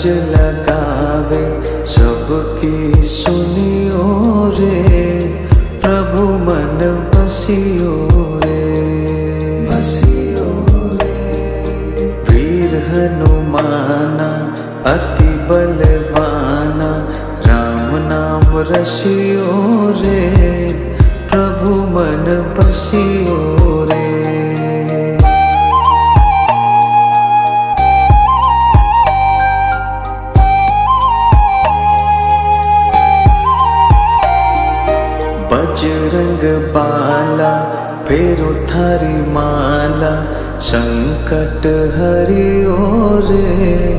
गज लगावे सबकी सुनियो रे, प्रभु मन बसियो रे, बसियो रे। वीर हनुमाना अति बलवाना, राम नाम रसियो रे, प्रभु मन बसियो रे। बजरंग बाला फेरो थारी माला, संकट हरियो रे,